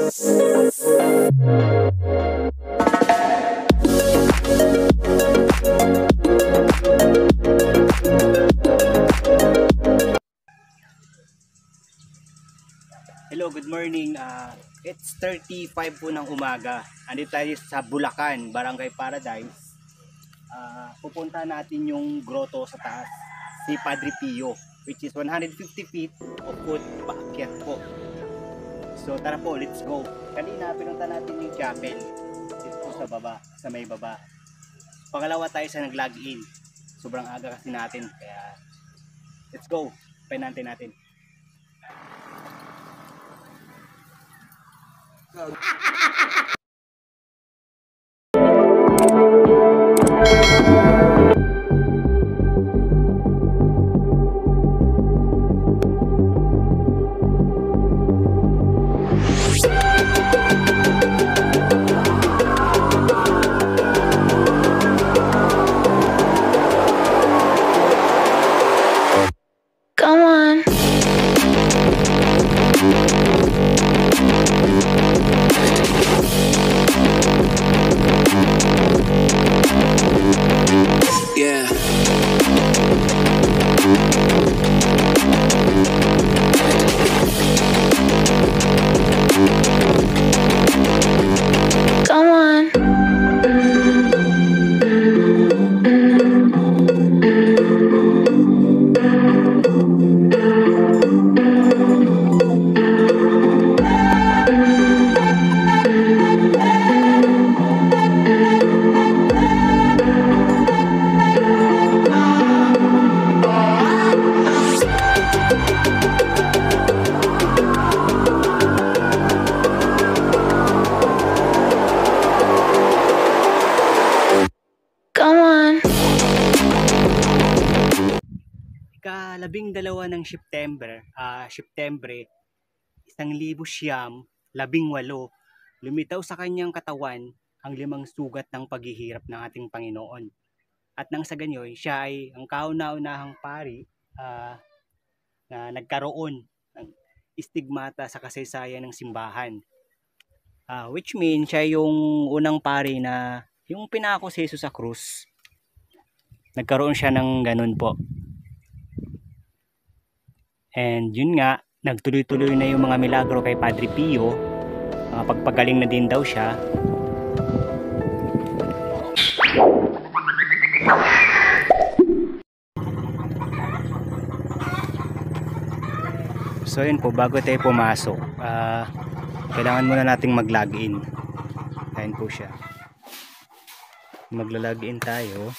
Hello, good morning. It's 35 po ng umaga. Andito tayo sa Bulacan, Barangay Paradise. Pupunta natin yung grotto sa taas, si Padre Pio, which is 150 feet of foot paakyat po. So tara po, let's go. Kanina pinunta natin yung chapel dito sa baba, sa may baba. Pangalawa tayo sa nag-log in. Sobrang aga kasi natin, kaya let's go. Pinante natin. Come on. Yeah. Come on. Come on. Ika-12 ng September, 1918, lumitaw sa kanyang katawan ang 5 sugat ng paghihirap ng ating Panginoon. At nang sa ganyoy, siya ay ang kauna-unahang pari na nagkaroon ng istigmata sa kasaysayan ng simbahan. Which means siya yung unang pari na yung pinako si Jesus sa krus. Nagkaroon siya ng ganun po. And yun nga, nagtuloy-tuloy na yung mga milagro kay Padre Pio. Pagpagaling na din daw siya. So yun po, bago tayo pumasok, kailangan muna nating mag-login. Ayan po siya. Magla-login tayo.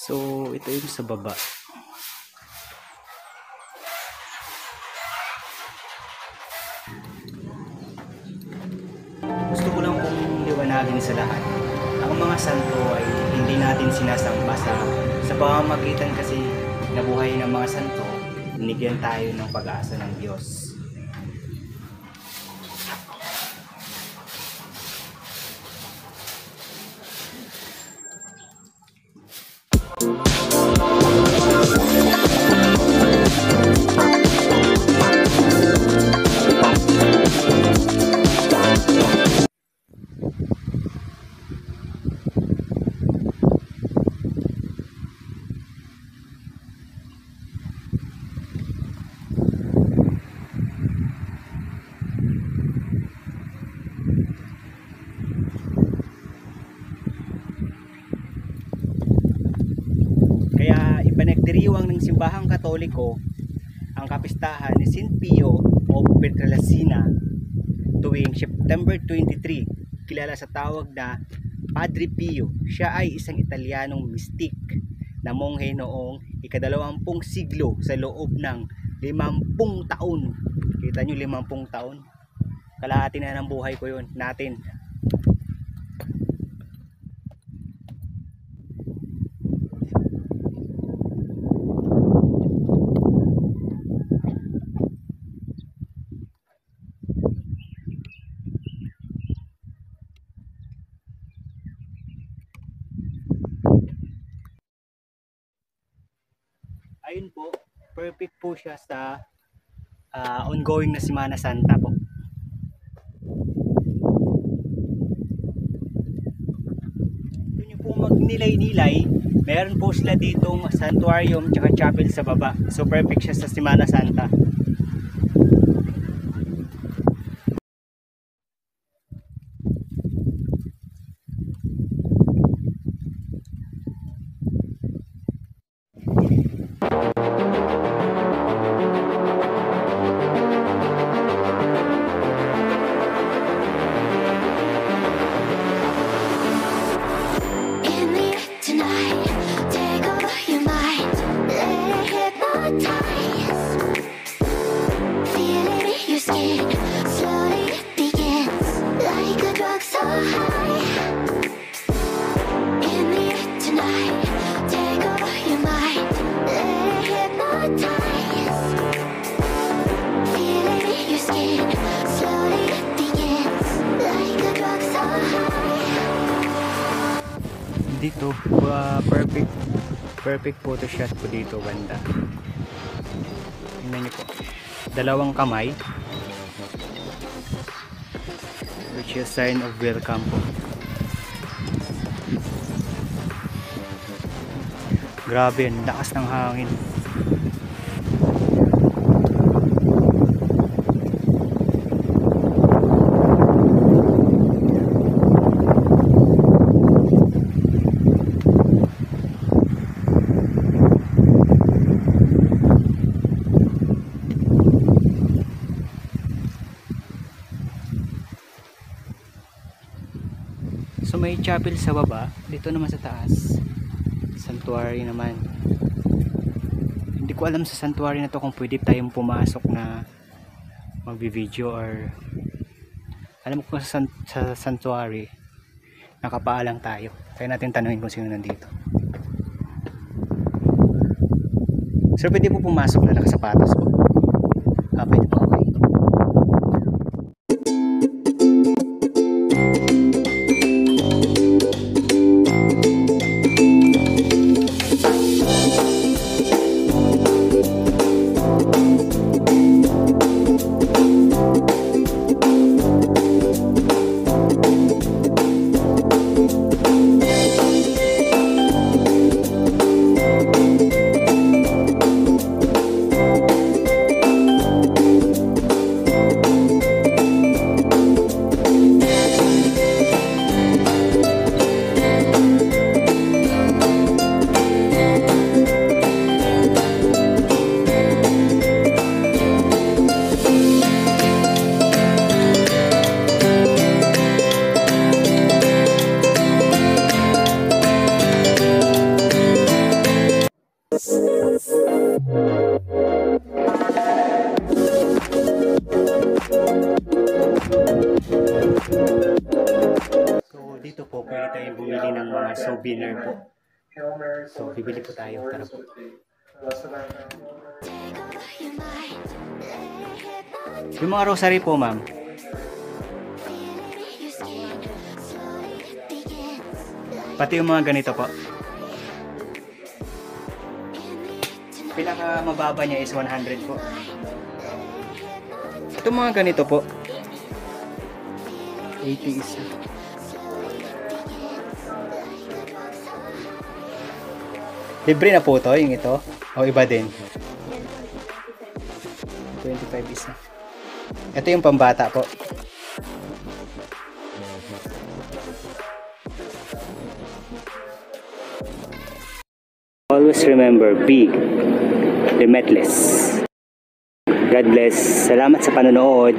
So, ito yung sa baba. Gusto ko lang pong liwanagin sa lahat. Ang mga santo ay hindi natin sinasamba sa pamamagitan kasi na buhay ng mga santo, binigyan tayo ng pag-asa ng Diyos. Pinagdiriwang ng simbahang Katoliko ang kapistahan ni St. Pio of Pietrelcina tuwing September 23, kilala sa tawag na Padre Pio. Siya ay isang Italianong mystic na monghe noong ika-20 siglo sa loob ng 50 taon. Kita nyo, 50 taon. Kalahati na ng buhay ko yun natin. ayun po, perfect po siya sa ongoing na Semana Santa po. Kung nyo po magnilay-nilay, meron po sila ditong santuarium tsaka chapel sa baba. So perfect siya sa Semana Santa. In the air tonight, take over your mind, let it hypnotize. Feel it in your skin, slowly it begins, like a drug so high. In the air tonight, take over your mind, let it hypnotize. Feel it in your skin, slowly it begins, like a drug so high. Dito, perfect photo shot po dito banda. Tingnan niyo po. Dalawang kamay, which is sign of welcome po. Grabe, ang lakas ng hangin. So may chapel sa baba, dito naman sa taas sanctuary naman. Hindi ko alam sa sanctuary na to kung pwede tayong pumasok na magbi-video, or alam ko sa sanctuary nakapaalang tayo. Kaya natin tanungin kung sino nandito. So pwede po pumasok na nakasapatos po. Pwede po, okay. So dito po pwede tayong bumili ng mga souvenir po. So bibili po tayo. Tara po. Yung mga rosary po, ma'am. Pati yung mga ganito po. Pinaka mababa niya is 100 po. Ito mga ganito po. 80 isa. Libre na po to, yung ito. O iba din. 25 isa. Ito yung pambata po. Always remember, be limitless. God bless. Salamat sa panonood.